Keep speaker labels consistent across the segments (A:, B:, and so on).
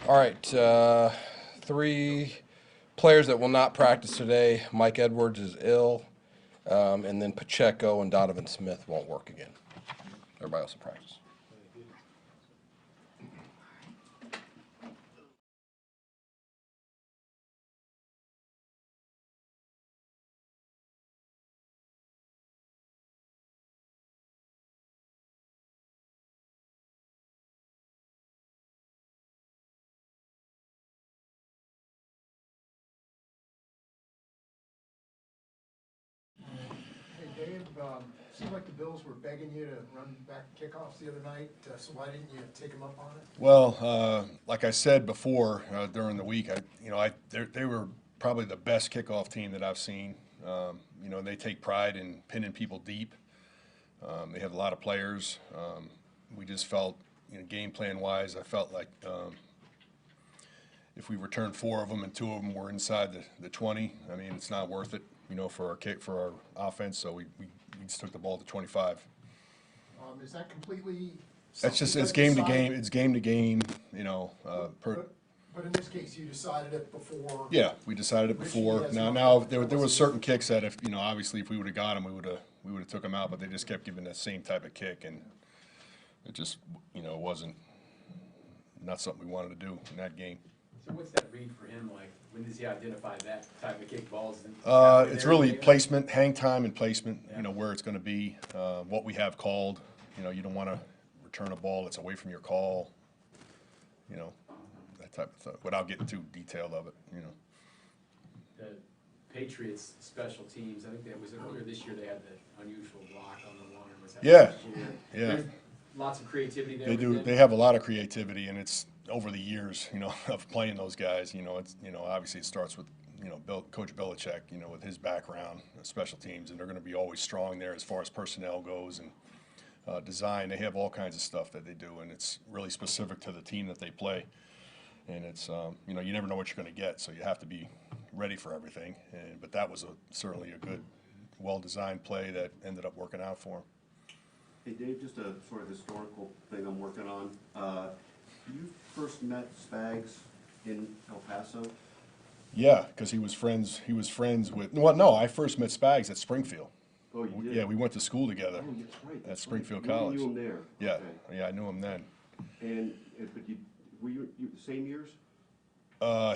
A: All right, three players that will not practice today. Mike Edwards is ill, and then Pacheco and Donovan Smith won't work again. Everybody else will practice.
B: Hey, Dave, seemed like the Bills were begging you to run back kickoffs the other night, so why didn't you take them up on it?
C: Well, like I said before during the week, they were probably the best kickoff team that I've seen. They take pride in pinning people deep. They have a lot of players. We just felt, game plan wise, I felt like if we returned four of them and two of them were inside the 20, I mean, it's not worth it, for our offense. So we just took the ball to 25.
B: Is that completely?
C: That's just it's
B: something you
C: game to
B: decided-
C: game. It's game to game.
B: But in this case, you decided it before.
C: Yeah, we decided it
B: Richie
C: before.
B: has
C: Now,
B: not-
C: there was certain kicks that if obviously if we would have got them, we would have took them out. But they just kept giving that same type of kick, and it just wasn't not something we wanted to do in that game.
D: So what's that read for him like? When does he identify that type of kick balls?
C: It's really placement, hang time, and placement.
D: Yeah.
C: Where it's going to be, what we have called. You don't want to return a ball that's away from your call. That type of stuff. Without getting too detailed of it.
D: The Patriots special teams, I think that was earlier this year, they had the unusual block on the one. Was that
C: Yeah.
D: last year?
C: Yeah.
D: There's lots of creativity there.
C: They
D: with
C: do.
D: them.
C: They have a lot of creativity, and it's over the years, of playing those guys. It's obviously it starts with Coach Belichick, with his background, special teams, and they're going to be always strong there as far as personnel goes and design. They have all kinds of stuff that they do, and it's really specific to the team that they play. And it's you never know what you're going to get, so you have to be ready for everything. But that was certainly a good, well-designed play that ended up working out for him.
E: Hey Dave, just a sort of historical thing I'm working on. You first met Spags in El Paso?
C: Yeah, because he was friends with. Well, no, I first met Spags at Springfield.
E: Oh, you did?
C: Yeah, we went to school together.
E: Oh, that's right.
C: At
E: that's
C: Springfield
E: right.
C: College.
E: You knew him there?
C: Yeah,
E: Okay.
C: yeah, I knew him then.
E: And, but were you the same years?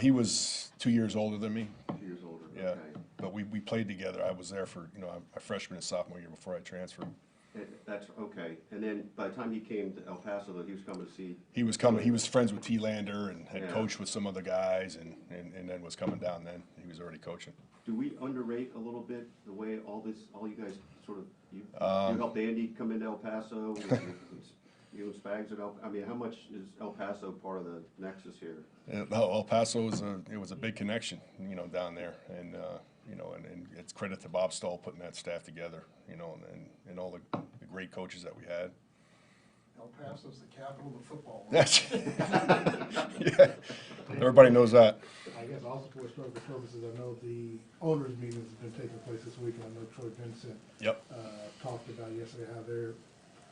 C: He was 2 years older than me.
E: 2 years older,
C: Yeah,
E: okay.
C: but we played together. I was there for my freshman and sophomore year before I transferred.
E: That's, okay. And then by the time he came to El Paso, though, he was coming to see.
C: He was coming. He was friends with T. Lander and had
E: Yeah.
C: coached with some other guys, and then was coming down. Then he was already coaching.
E: Do we underrate a little bit the way all you guys sort of, you helped Andy come into El Paso, you and Spags at I mean, how much is El Paso part of the nexus here?
C: El Paso was a big connection, down there, and and it's credit to Bob Stoll putting that staff together, and all the great coaches that we had.
B: El Paso's the capital of football.
C: That's yeah, everybody knows that.
F: I guess also for historical purposes, I know the owners' meetings have been taking place this week, and I know Troy Vincent
C: Yep.
F: talked about yesterday how they're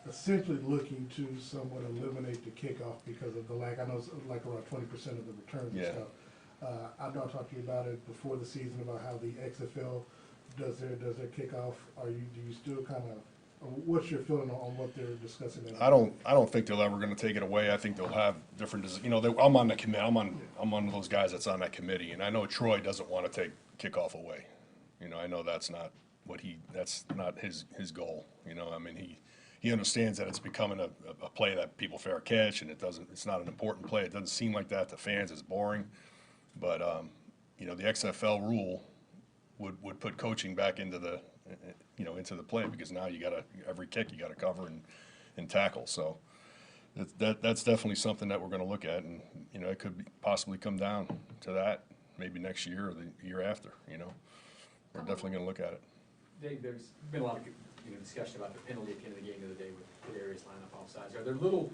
F: essentially looking to somewhat eliminate the kickoff because of the lack. I know it's like around 20% of the returns and
C: Yeah.
F: stuff. I know I talked to you about it before the season about how the XFL does their kickoff. Do you still kind of, what's your feeling on what they're discussing?
C: I don't think they're ever going to take it away. I think they'll have different. I'm on the committee. I'm one of those guys that's on that committee, and I know Troy doesn't want to take kickoff away. I know that's not his goal. I mean he understands that it's becoming a play that people fair catch, and it's not an important play. It doesn't seem like that to fans. It's boring, but the XFL rule would put coaching back into the into the play, because now every kick you got to cover and tackle. So that's definitely something that we're going to look at, and it could possibly come down to that maybe next year or the year after. We're definitely going to look at it.
D: Dave, there's been a lot of discussion about the penalty at the end of the game the other day with Kadarius line up offsides. Are there little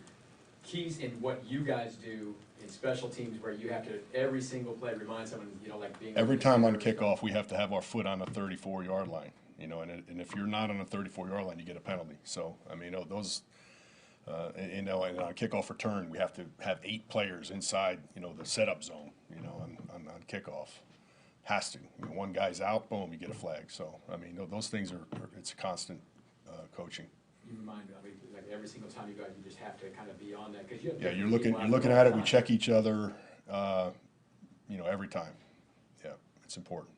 D: keys in what you guys do in special teams where you have to every single play remind someone, like being
C: Every time on kickoff, we have to have our foot on the 34-yard line. And if you're not on the 34-yard line, you get a penalty. So I mean, And on kickoff return, we have to have 8 players inside, the setup zone, on kickoff. Has to. One guy's out, boom, you get a flag. So, those things it's a constant coaching.
D: You remind me, like every single time you go, you just have to kind of be on that, because you have.
C: Yeah,
D: different
C: you're
D: people out
C: looking
D: there
C: at
D: all
C: it, we
D: the
C: check
D: time.
C: each other, every time. Yeah, it's important.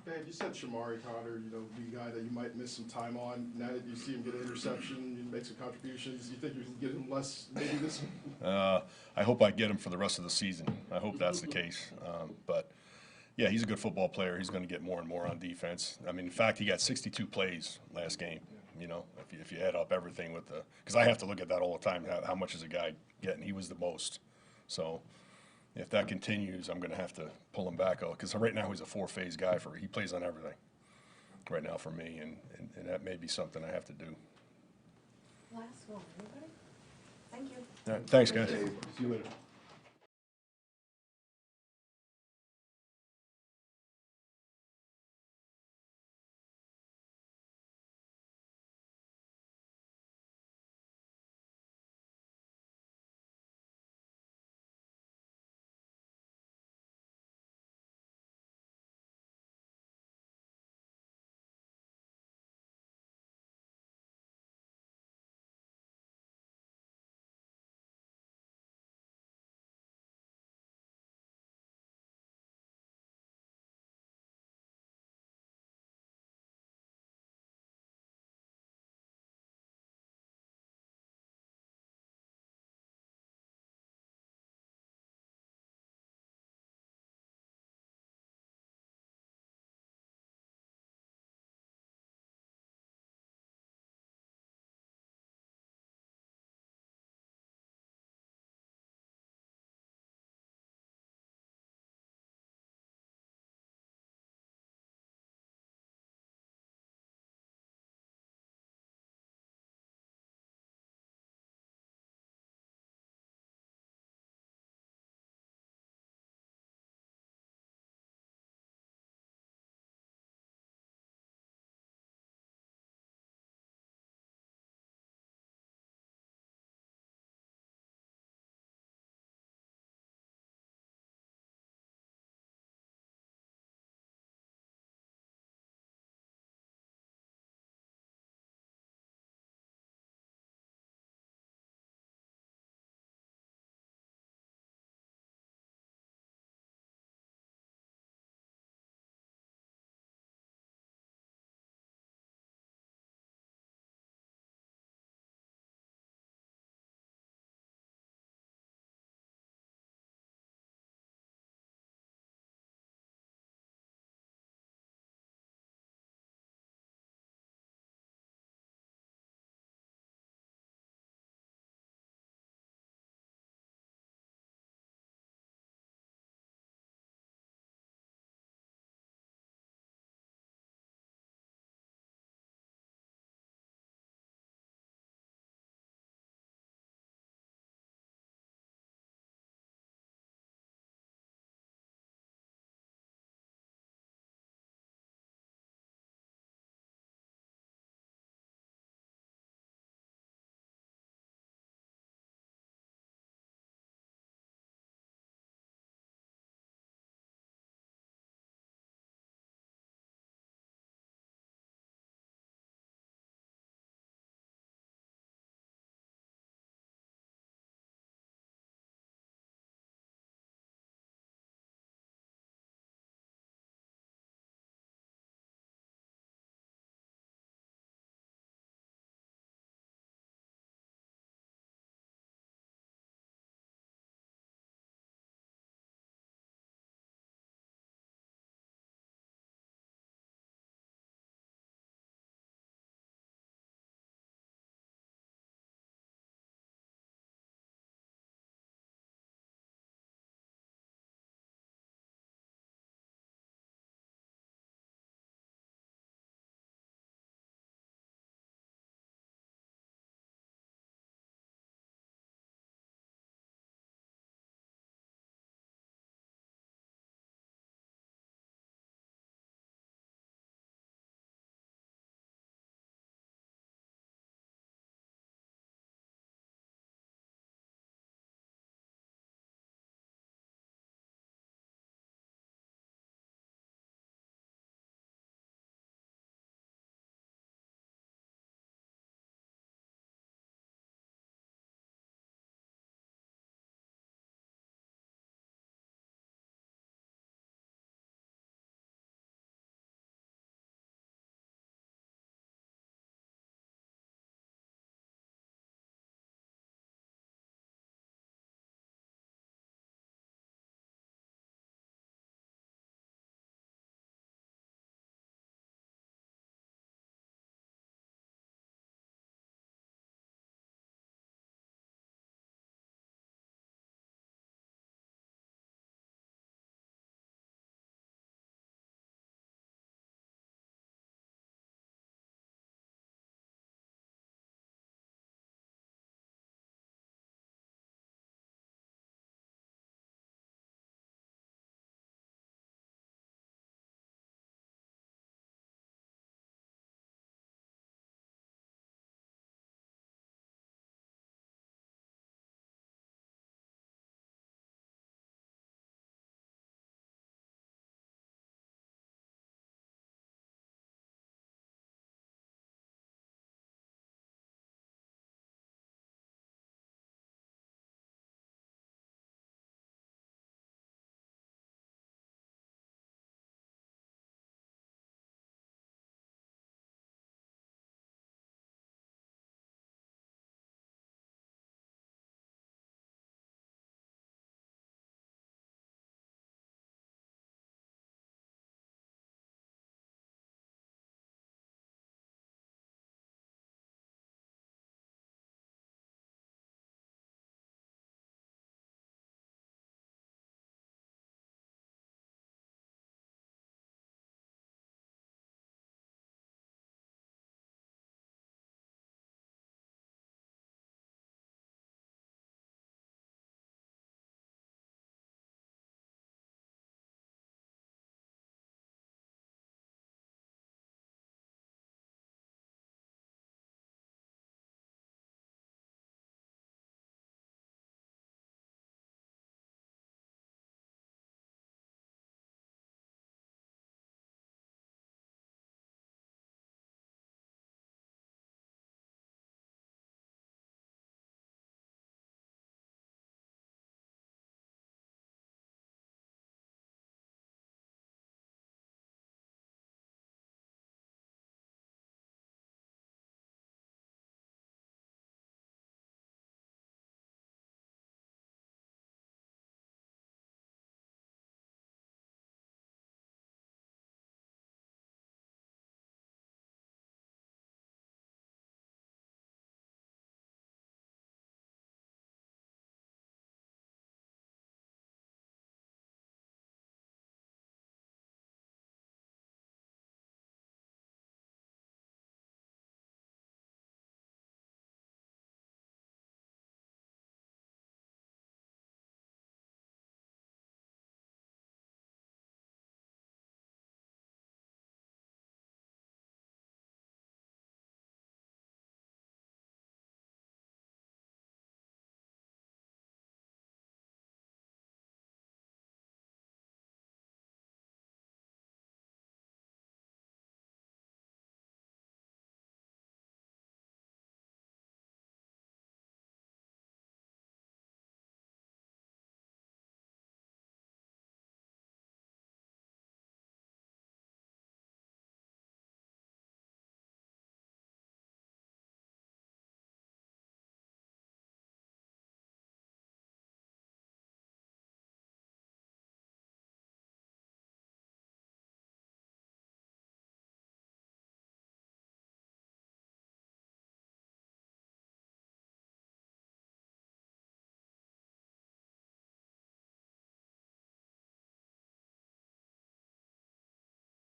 G: Dave, you said Shamari Cotter, be a guy that you might miss some time on. Now that you see him get an interception, you make some contributions, you think you can give him less maybe this?
C: I hope I get him for the rest of the season. I hope that's the case. But yeah, he's a good football player. He's going to get more and more on defense. In fact, he got 62 plays last game. If you add up everything because I have to look at that all the time. How much is a guy getting? He was the most. So if that continues, I'm going to have to pull him back out, because right now he's a 4-phase guy. He plays on everything right now for me, and that may be something I have to do.
H: Last one, anybody? Thank you.
C: All right, thanks, guys.
G: See you later.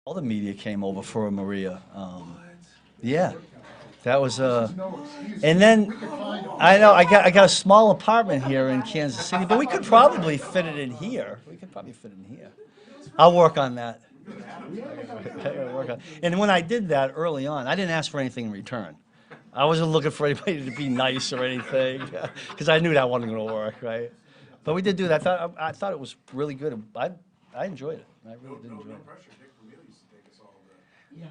I: All the media came over for a Maria. Yeah, that was and then I know I got a small apartment here in Kansas City, but we could probably fit it in here. We could probably fit it in here. I'll work on that. And when I did that early on, I didn't ask for anything in return. I wasn't looking for anybody to be nice or anything, because I knew that wasn't going to work, right? But we did do that. I thought it was really good. I enjoyed it. I really did enjoy it.
J: Yeah,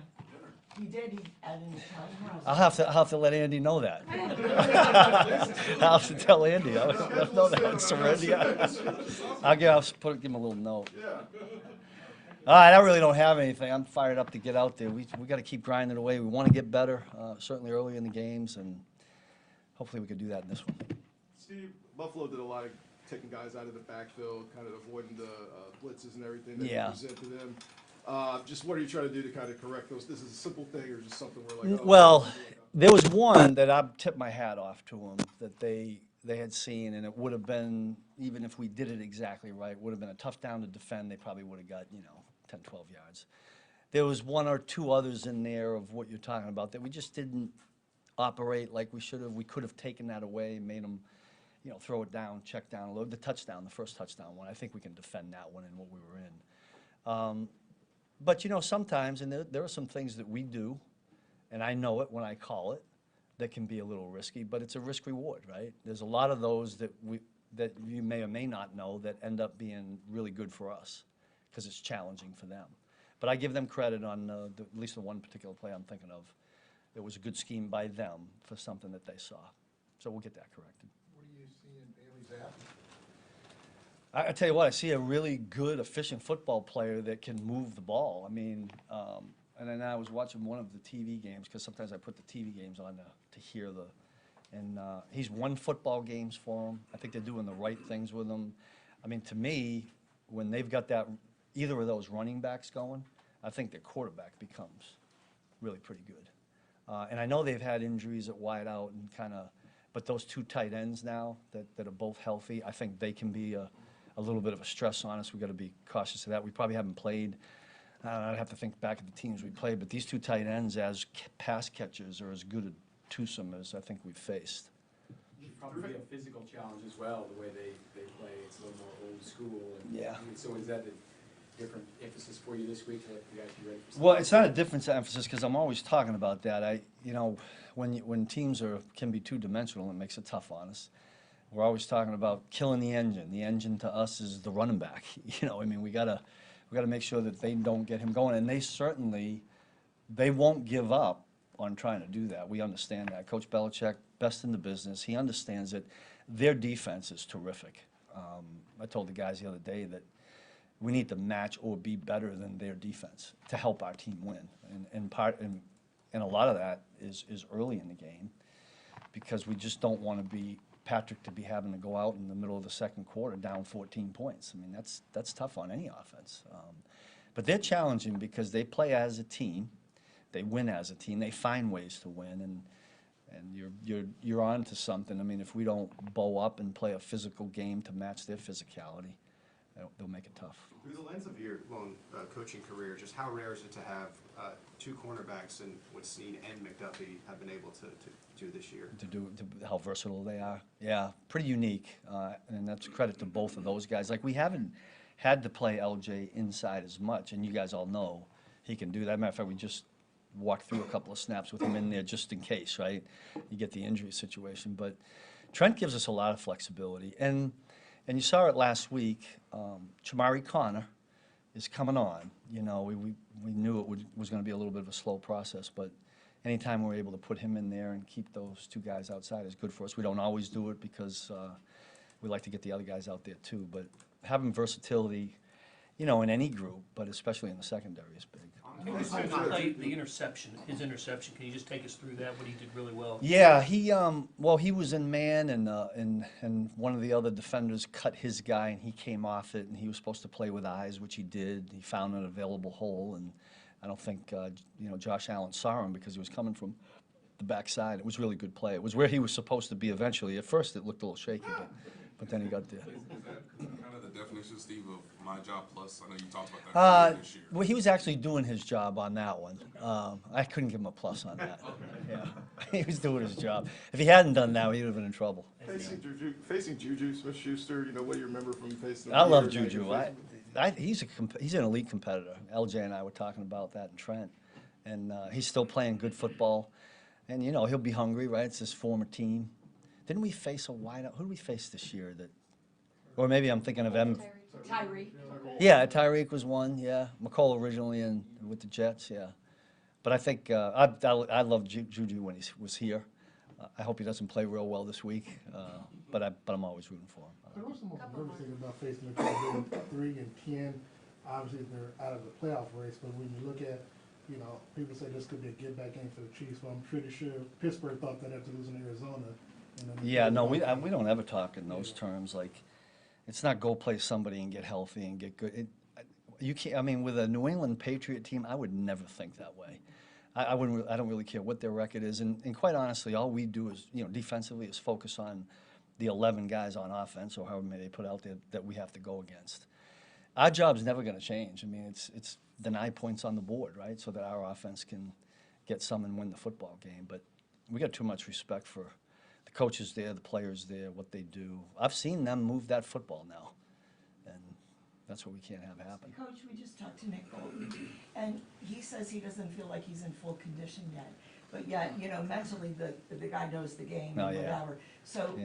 J: he did. I didn't tell him.
I: I'll have to let Andy know that. I'll have to tell Andy. I'll let him know that. Serenity. I'll give him a little note. All right, I really don't have anything. I'm fired up to get out there. We got to keep grinding away. We want to get better, certainly early in the games, and hopefully we could do that in this one.
G: Steve, Buffalo did a lot of taking guys out of the backfield, kind of avoiding the blitzes and everything that you present to them. Just what are you trying to do to kind of correct those? This is a simple thing or just something where like,
I: Well, there was one that I tipped my hat off to them that they had seen, and it would have been, even if we did it exactly right, would have been a tough down to defend. They probably would have got, 10, 12 yards. There was one or two others in there of what you're talking about that we just didn't operate like we should have. We could have taken that away, made them, throw it down, check down a little. The touchdown, the first touchdown one, I think we can defend that one and what we were in. But, sometimes, and there are some things that we do, and I know it when I call it, that can be a little risky, but it's a risk reward, right? There's a lot of those that you may or may not know that end up being really good for us because it's challenging for them. But I give them credit on at least the one particular play I'm thinking of. It was a good scheme by them for something that they saw. So we'll get that corrected.
B: What do you see in Bailey's app?
I: I tell you what, I see a really good, efficient football player that can move the ball. I mean, and then I was watching one of the TV games, because sometimes I put the TV games on to hear and he's won football games for them. I think they're doing the right things with him. I mean, to me, when they've got either of those running backs going, I think their quarterback becomes really pretty good. And I know they've had injuries at wide out and but those two tight ends now that are both healthy, I think they can be a little bit of a stress on us. We've got to be cautious of that. We probably haven't played. I'd have to think back at the teams we played, but these two tight ends as pass catchers are as good a twosome as I think we've faced.
D: It's probably a physical challenge as well, the way they play. It's a little more old school.
I: Yeah.
D: So is that a different emphasis for you this week to let you guys be ready for something?
I: Well, it's not a difference of emphasis because I'm always talking about that. When teams can be two-dimensional, it makes it tough on us. We're always talking about killing the engine. The engine to us is the running back. We gotta make sure that they don't get him going, and they won't give up on trying to do that. We understand that. Coach Belichick, best in the business, he understands that their defense is terrific. I told the guys the other day that we need to match or be better than their defense to help our team win, and a lot of that is early in the game, because we just don't want Patrick to be having to go out in the middle of the second quarter down 14 points. I mean, that's tough on any offense. But they're challenging because they play as a team, they win as a team, they find ways to win, and you're on to something. I mean, if we don't bow up and play a physical game to match their physicality, they'll make it tough.
K: Through the lens of your long coaching career, just how rare is it to have two cornerbacks and what Snead and McDuffie have been able to do this year?
I: How versatile they are. Yeah, pretty unique, and that's credit to both of those guys. Like, we haven't had to play LJ inside as much, and you guys all know he can do that. Matter of fact, we just walked through a couple of snaps with him in there just in case, right? You get the injury situation. But Trent gives us a lot of flexibility. And you saw it last week. Chamari Connor is coming on. We knew it was going to be a little bit of a slow process, but anytime we're able to put him in there and keep those two guys outside is good for us. We don't always do it because we like to get the other guys out there too, but having versatility, in any group, but especially in the secondary is big.
L: His interception, can you just take us through that, what he did really well?
I: Yeah, he was in man, and one of the other defenders cut his guy, and he came off it, and he was supposed to play with eyes, which he did. He found an available hole, and I don't think Josh Allen saw him because he was coming from the backside. It was a really good play. It was where he was supposed to be eventually. At first, it looked a little shaky, but then he got there.
M: Is that kind of the definition mention, Steve, of My Job Plus? I know you talked about that earlier this year.
I: Well, he was actually doing his job on that one. I couldn't give him a plus on that. Yeah, he was doing his job. If he hadn't done that, he would have been in trouble.
G: Facing Juju Smith-Schuster, you know, what do you remember from facing him?
I: I love
G: here?
I: Juju. He's an elite competitor. LJ and I were talking about that in Trent, and he's still playing good football. And you know he'll be hungry, right? It's his former team. Didn't we face a wideout? Who did we face this year? Or maybe I'm thinking of M.
H: Tyreek.
I: Yeah, Tyreek was one. Yeah, McCall originally and with the Jets. Yeah, but I think I loved Juju when he was here. I hope he doesn't play real well this week, but I'm always rooting for him.
F: But what's the most nervous thing about facing the team 3-10? Obviously, they're out of the playoff race, but when you look at, you know, people say this could be a get-back game for the Chiefs, but I'm pretty sure Pittsburgh thought that after losing Arizona.
I: Yeah, no, we don't ever talk in those terms. Like, it's not go play somebody and get healthy and get good. You can't. I mean, with a New England Patriot team, I would never think that way. I wouldn't. I don't really care what their record is, and quite honestly, all we do is, you know, defensively is focus on the 11 guys on offense or however many they put out there that we have to go against. Our job's never going to change. I mean, it's deny points on the board, right, so that our offense can get some and win the football game. But we got too much respect for the coaches there, the players there, what they do. I've seen them move that football now, and that's what we can't have happen.
J: Coach, we just talked to Nick Bolton, and he says he doesn't feel like he's in full condition yet. But yet, you know, mentally, the guy knows the game and whatever. So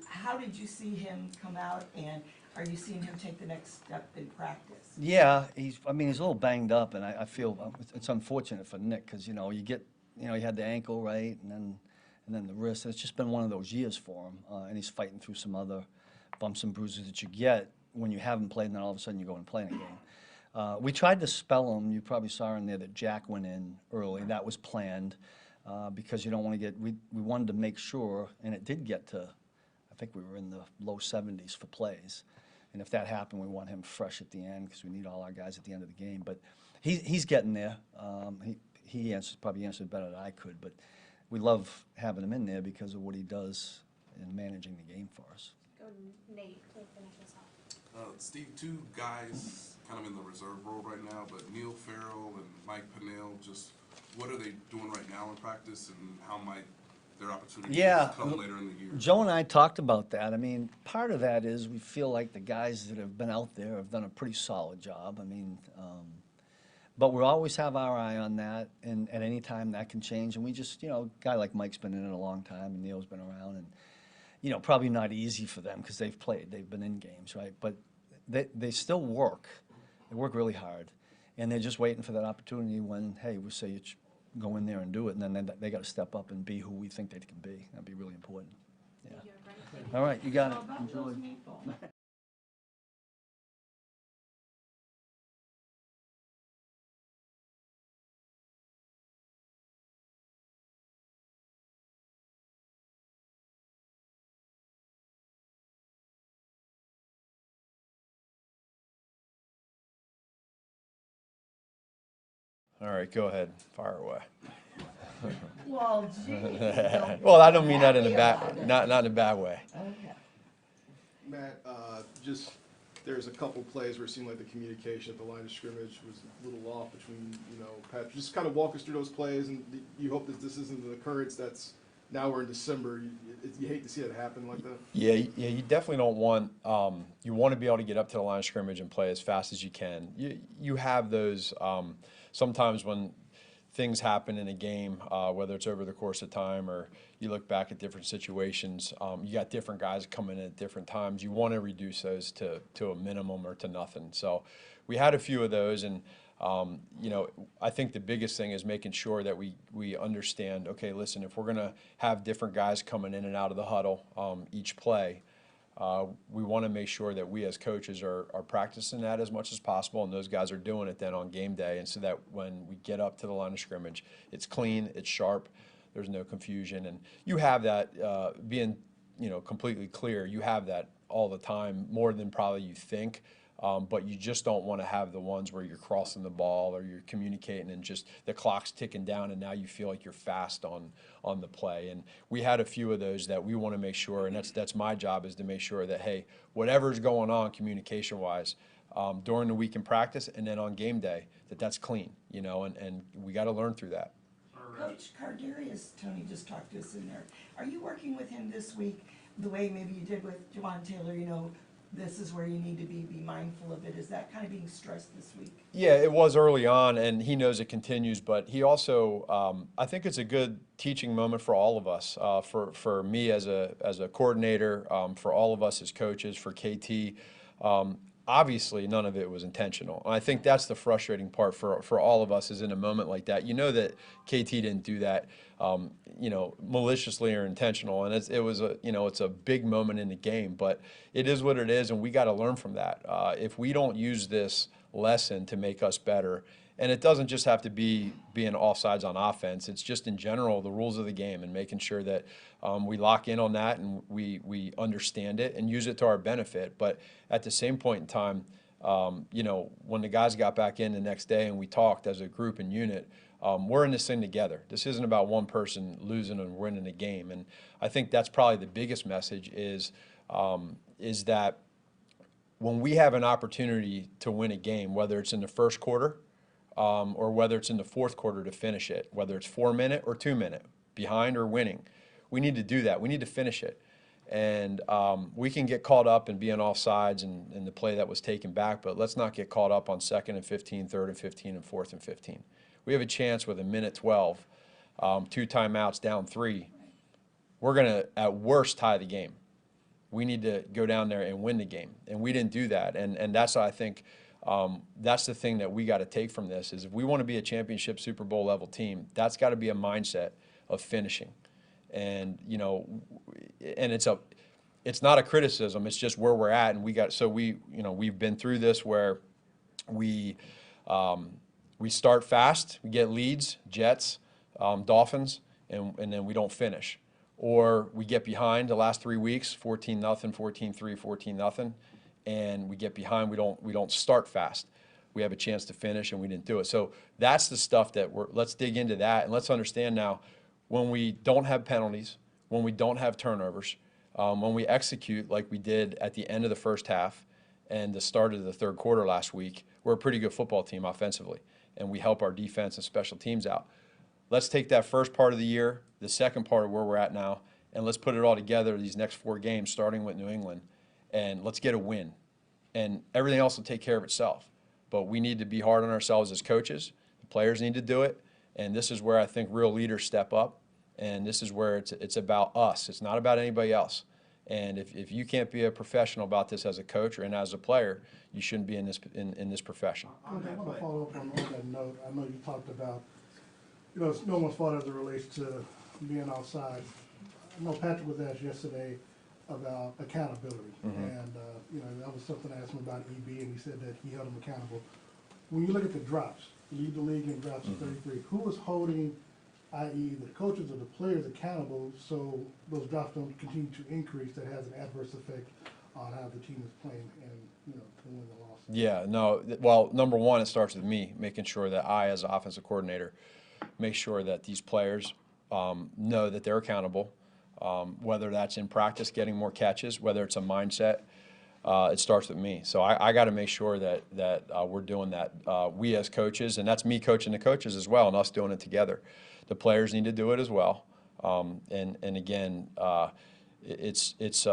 J: how did you see him come out, and are you seeing him take the next step in practice?
I: Yeah, he's a little banged up, and I feel it's unfortunate for Nick because, you know, he had the ankle, right, and then the wrist. And it's just been one of those years for him, and he's fighting through some other bumps and bruises that you get when you haven't played, and then all of a sudden you go and play in a game. We tried to spell him. You probably saw in there that Jack went in early. That was planned because you don't want to get. We wanted to make sure, and it did get to. I think we were in the low 70s for plays, and if that happened, we want him fresh at the end because we need all our guys at the end of the game. But he's getting there. He probably answered better than I could, but we love having him in there because of what he does in managing the game for us.
H: Go Nate to finish us off.
M: Steve, two guys kind of in the reserve role right now, but Neil Farrell and Mike Pennell, just what are they doing right now in practice, and how might their opportunities come later in the year?
I: Joe and I talked about that. I mean, part of that is we feel like the guys that have been out there have done a pretty solid job. I mean, but we always have our eye on that, and at any time that can change. And we just, you know, a guy like Mike's been in it a long time, and Neil's been around, and, you know, probably not easy for them because they've played, they've been in games, right? But they still work. They work really hard, and they're just waiting for that opportunity when, hey, we say you go in there and do it, and then they got to step up and be who we think they can be. That'd be really important. Yeah. All right, you got it. Enjoy.
N: All right, go ahead. Fire away.
J: Well, geez.
N: Well, I don't mean that in a bad, not in a bad way.
J: Okay.
G: Matt, just, there's a couple plays where it seemed like the communication at the line of scrimmage was a little off between, you know, Patrick. Just kind of walk us through those plays, and you hope that this isn't an occurrence that's, now we're in December. You hate to see it happen like that.
N: Yeah, you definitely don't want, you want to be able to get up to the line of scrimmage and play as fast as you can. You have those, sometimes when things happen in a game, whether it's over the course of time or you look back at different situations, you got different guys coming in at different times. You want to reduce those to a minimum or to nothing. So we had a few of those, and you know, I think the biggest thing is making sure that we understand, okay, listen, if we're going to have different guys coming in and out of the huddle each play, we want to make sure that we as coaches are practicing that as much as possible, and those guys are doing it then on game day, and so that when we get up to the line of scrimmage, it's clean, it's sharp, there's no confusion, and you have that being, you know, completely clear. You have that all the time, more than probably you think. But you just don't want to have the ones where you're crossing the ball or you're communicating and just the clock's ticking down and now you feel like you're fast on the play. And we had a few of those that we want to make sure, and that's my job, is to make sure that, hey, whatever's going on communication-wise during the week in practice and then on game day, that's clean, and we got to learn through that.
J: Coach Cardarius, Tony just talked to us in there. Are you working with him this week the way maybe you did with Juwan Taylor, this is where you need to be mindful of it? Is that kind of being stressed this week?
N: Yeah, it was early on, and he knows it continues, but he also, I think it's a good teaching moment for all of us, for me as a coordinator, for all of us as coaches, for KT. Obviously, none of it was intentional. And I think that's the frustrating part for all of us is in a moment like that. You know that KT didn't do that, maliciously or intentional. And it's a big moment in the game, but it is what it is, and we got to learn from that. If we don't use this lesson to make us better, and it doesn't just have to be being offsides on offense. It's just in general the rules of the game and making sure that we lock in on that and we understand it and use it to our benefit. But at the same point in time, when the guys got back in the next day and we talked as a group and unit, we're in this thing together. This isn't about one person losing and winning a game. And I think that's probably the biggest message is that when we have an opportunity to win a game, whether it's in the first quarter, or whether it's in the fourth quarter to finish it, whether it's 4-minute or 2-minute, behind or winning. We need to do that. We need to finish it. And we can get caught up in being offsides and the play that was taken back, but let's not get caught up on 2nd and 15, 3rd and 15, and 4th and 15. We have a chance with 1:12, 2 timeouts, down 3. We're going to, at worst, tie the game. We need to go down there and win the game. And we didn't do that. And that's, I think, that's the thing that we got to take from this is if we want to be a championship Super Bowl level team, that's got to be a mindset of finishing. And, and it's not a criticism, it's just where we're at. And we've been through this where we start fast, we get leads, Jets, Dolphins, and then we don't finish. Or we get behind the last 3 weeks, 14-0, 14-3, 14-0. And we get behind, we don't start fast. We have a chance to finish and we didn't do it. So that's the stuff that let's dig into that and let's understand now when we don't have penalties, when we don't have turnovers, when we execute like we did at the end of the first half and the start of the third quarter last week, we're a pretty good football team offensively and we help our defense and special teams out. Let's take that first part of the year, the second part of where we're at now, and let's put it all together these next 4 games starting with New England. And let's get a win. And everything else will take care of itself. But we need to be hard on ourselves as coaches. The players need to do it. And this is where I think real leaders step up. And this is where it's about us. It's not about anybody else. And if you can't be a professional about this as a coach and as a player, you shouldn't be in this profession.
F: I want to follow up on that note. I know you talked about, it's no one's fault as it relates to being outside. I know Patrick was asked yesterday about accountability, and that was something I asked him about EB, and he said that he held him accountable. When you look at the drops, you lead the league in drops of 33. Who was holding, i.e., the coaches or the players accountable so those drops don't continue to increase? That has an adverse effect on how the team is playing and to win the loss.
N: Yeah, no. Well, number one, it starts with me making sure that I, as an offensive coordinator, make sure that these players know that they're accountable. Whether that's in practice, getting more catches, whether it's a mindset, it starts with me. So I got to make sure that we're doing that. We as coaches, and that's me coaching the coaches as well, and us doing it together. The players need to do it as well. And again, it's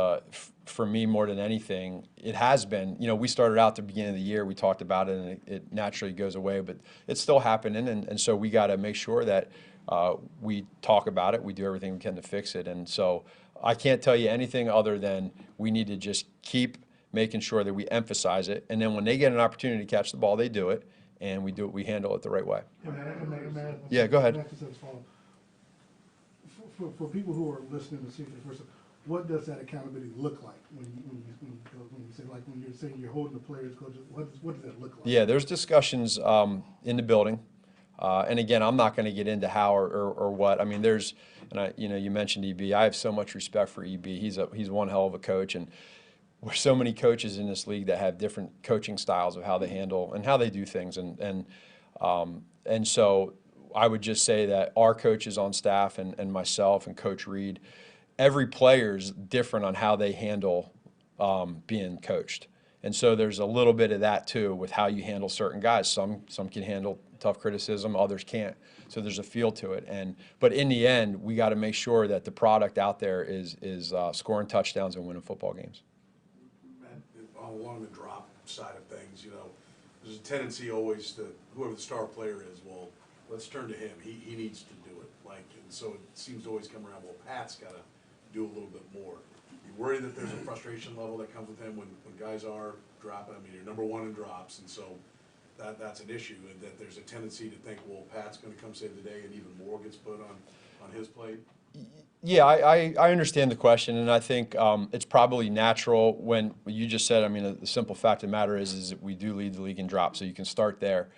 N: for me more than anything. It has been. We started out at the beginning of the year. We talked about it, and it naturally goes away, but it's still happening. And so we got to make sure that. We talk about it. We do everything we can to fix it. And so I can't tell you anything other than we need to just keep making sure that we emphasize it. And then when they get an opportunity to catch the ball, they do it. And we handle it the right way. Yeah, go ahead.
F: For people who are listening to see for the first time, what does that accountability look like when you say, like when you're saying you're holding the players, coaches, what does that look like?
N: Yeah, there's discussions in the building. And again, I'm not going to get into how or what. I mean, you mentioned EB. I have so much respect for EB. He's one hell of a coach, and we're so many coaches in this league that have different coaching styles of how they handle and how they do things, and so I would just say that our coaches on staff and myself and Coach Reed, every player is different on how they handle being coached. And so there's a little bit of that too with how you handle certain guys. Some can handle tough criticism, others can't. So there's a feel to it. But in the end, we got to make sure that the product out there is scoring touchdowns and winning football games.
O: Along the drop side of things, you know, there's a tendency always to, whoever the star player is, well, let's turn to him. He needs to do it. Like, and so it seems to always come around, well, Pat's got to do a little bit more. You worry that there's a frustration level that comes with him when guys are dropping. I mean, you're number one in drops, and so that's an issue, and that there's a tendency to think, well, Pat's going to come save the day, and even more gets put on his plate.
N: Yeah, I understand the question, and I think it's probably natural when you just said, I mean, the simple fact of the matter is that we do lead the league in drops, so you can start there.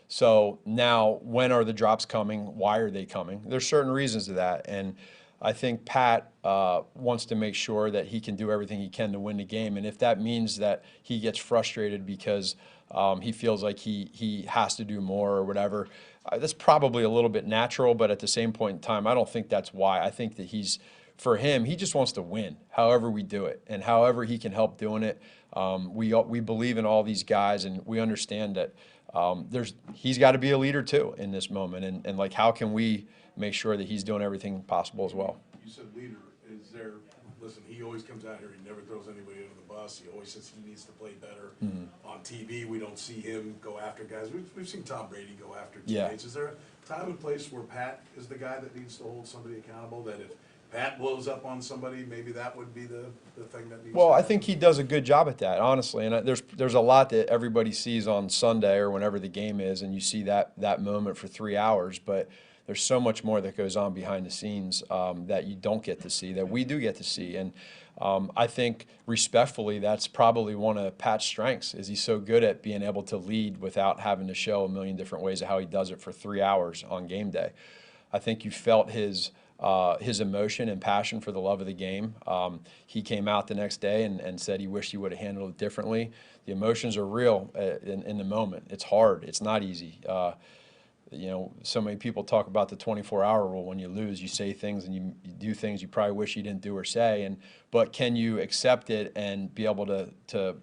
N: So now, when are the drops coming? Why are they coming? There's certain reasons to that, and I think Pat wants to make sure that he can do everything he can to win the game, and if that means that he gets frustrated because he feels like he has to do more or whatever, that's probably a little bit natural, but at the same point in time, I don't think that's why. I think that for him, he just wants to win, however we do it, and however he can help doing it. We believe in all these guys, and we understand that he's got to be a leader too in this moment, and like, how can we make sure that he's doing everything possible as well?
O: You said leader. Is there, listen, he always comes out here, he never throws anybody under the bus. He always says he needs to play better. On TV, we don't see him go after guys. We've seen Tom Brady go after teammates. Is there a time and place where Pat is the guy that needs to hold somebody accountable, that if Pat blows up on somebody, maybe that would be the thing that needs
N: Well,
O: to
N: I think he does a good job at that, honestly. And there's a lot that everybody sees on Sunday or whenever the game is, and you see that moment for 3 hours. But there's so much more that goes on behind the scenes that you don't get to see, that we do get to see. And I think, respectfully, that's probably one of Pat's strengths, is he's so good at being able to lead without having to show a million different ways of how he does it for 3 hours on game day. I think you felt his emotion and passion for the love of the game. He came out the next day and said he wished he would have handled it differently. The emotions are real in the moment. It's hard. It's not easy. You know, so many people talk about the 24-hour rule. When you lose, you say things and you do things you probably wish you didn't do or say. But can you accept it and be able to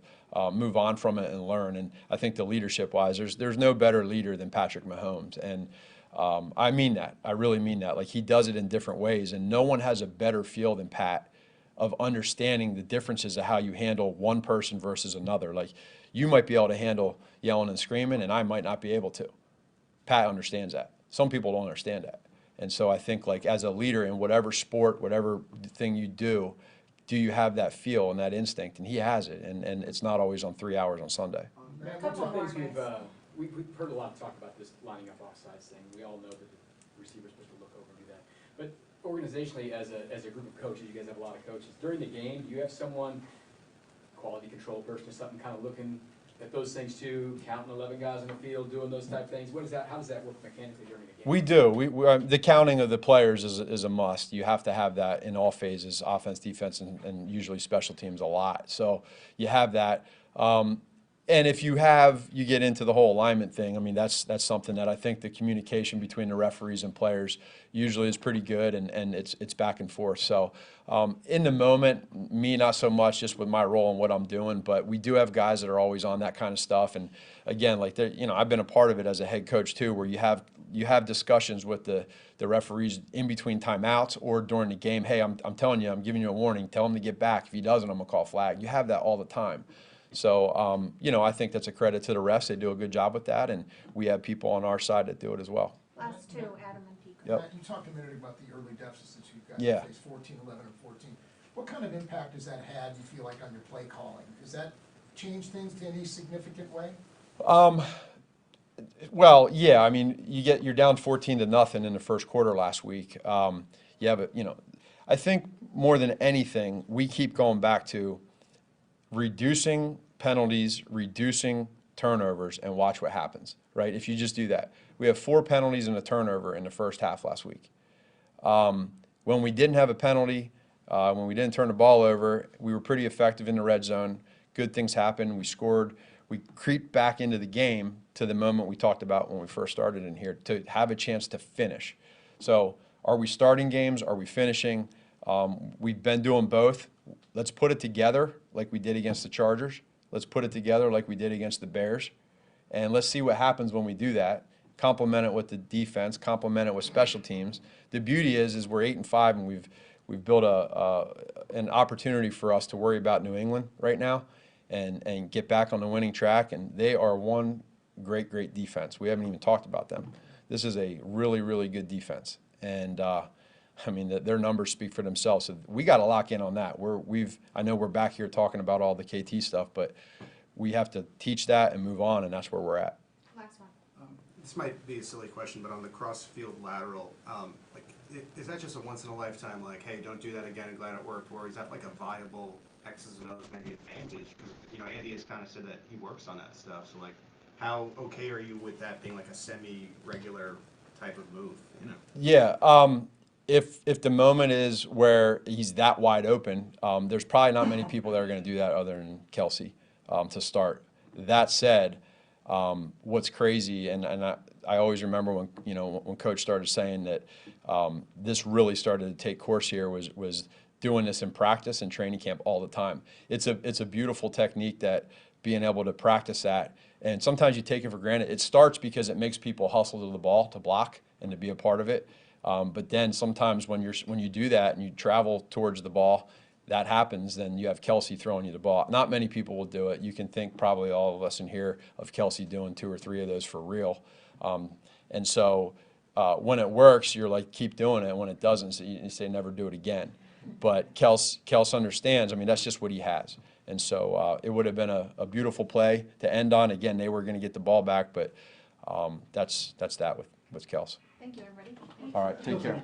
N: move on from it and learn? And I think the leadership-wise, there's no better leader than Patrick Mahomes. And I mean that. I really mean that. Like, he does it in different ways, and no one has a better feel than Pat of understanding the differences of how you handle one person versus another. Like, you might be able to handle yelling and screaming, and I might not be able to. Pat understands that. Some people don't understand that. And so I think, like, as a leader in whatever sport, whatever thing you do you have that feel and that instinct? And he has it, and it's not always on 3 hours on Sunday.
D: Matt, one of the things we've heard a lot of talk about, this lining up offsides thing. We all know that the receiver's supposed to look over and do that. But organizationally, as a group of coaches, you guys have a lot of coaches. During the game, do you have someone, quality control person or something, kind of looking at those things too, counting 11 guys on the field, doing those type things? What is that? How does that work mechanically during the game?
N: We do. The counting of the players is a must. You have to have that in all phases, offense, defense, and usually special teams a lot. So you have that. And if you get into the whole alignment thing, I mean, that's something that I think the communication between the referees and players usually is pretty good, and it's back and forth. So in the moment, me not so much, just with my role and what I'm doing, but we do have guys that are always on that kind of stuff. And again, like, I've been a part of it as a head coach too, where you have discussions with the referees in between timeouts or during the game. Hey, I'm telling you, I'm giving you a warning. Tell him to get back. If he doesn't, I'm gonna call flag. You have that all the time. So, I think that's a credit to the refs. They do a good job with that, and we have people on our side that do it as well.
H: Last two, Adam and Pete.
N: Yep.
B: Matt, you talked a minute about the early deficits that you've got. Faced 14, 11, and 14. What kind of impact has that had, you feel like, on your play calling? Does that change things in any significant way?
N: Well, yeah. I mean, you're down 14-0 in the first quarter last week. I think more than anything, we keep going back to reducing penalties, reducing turnovers, and watch what happens, right? If you just do that. We have 4 penalties and a turnover in the first half last week. When we didn't have a penalty when we didn't turn the ball over, we were pretty effective in the red zone. Good things happened. We scored. We creeped back into the game to the moment we talked about when we first started in here, to have a chance to finish. So are we starting games? Are we finishing? We've been doing both. Let's put it together like we did against the Chargers. Let's put it together like we did against the Bears. And let's see what happens when we do that. Complement it with the defense, complement it with special teams. The beauty is we're 8-5, and we've built an opportunity for us to worry about New England right now and get back on the winning track. And they are one great defense. We haven't even talked about them. This is a really good defense. And I mean, their numbers speak for themselves. So we got to lock in on that. I know we're back here talking about all the KT stuff, but we have to teach that and move on, and that's where we're at.
H: Last one.
K: This might be a silly question, but on the cross-field lateral, is that just a once-in-a-lifetime, like, hey, don't do that again and glad it worked, or is that like a viable X's and O's maybe advantage? Because, Andy has kind of said that he works on that stuff, so like, how okay are you with that being like a semi-regular type of move,
N: Yeah, if the moment is where he's that wide open, there's probably not many people that are going to do that other than Kelsey to start. That said, what's crazy, and I always remember when Coach started saying that this really started to take course here was doing this in practice and training camp all the time. It's a beautiful technique, that being able to practice that, and sometimes you take it for granted. It starts because it makes people hustle to the ball to block and to be a part of it. But then sometimes when you do that and you travel towards the ball, that happens, then you have Kelsey throwing you the ball. Not many people will do it. You can think probably all of us in here of Kelsey doing 2 or 3 of those for real. And so when it works, you're like, keep doing it. When it doesn't, so you say never do it again. But Kels understands. I mean, that's just what he has. And so it would have been a beautiful play to end on. Again, they were going to get the ball back, but that's that with Kels.
H: Thank you, everybody.
N: All right, take care.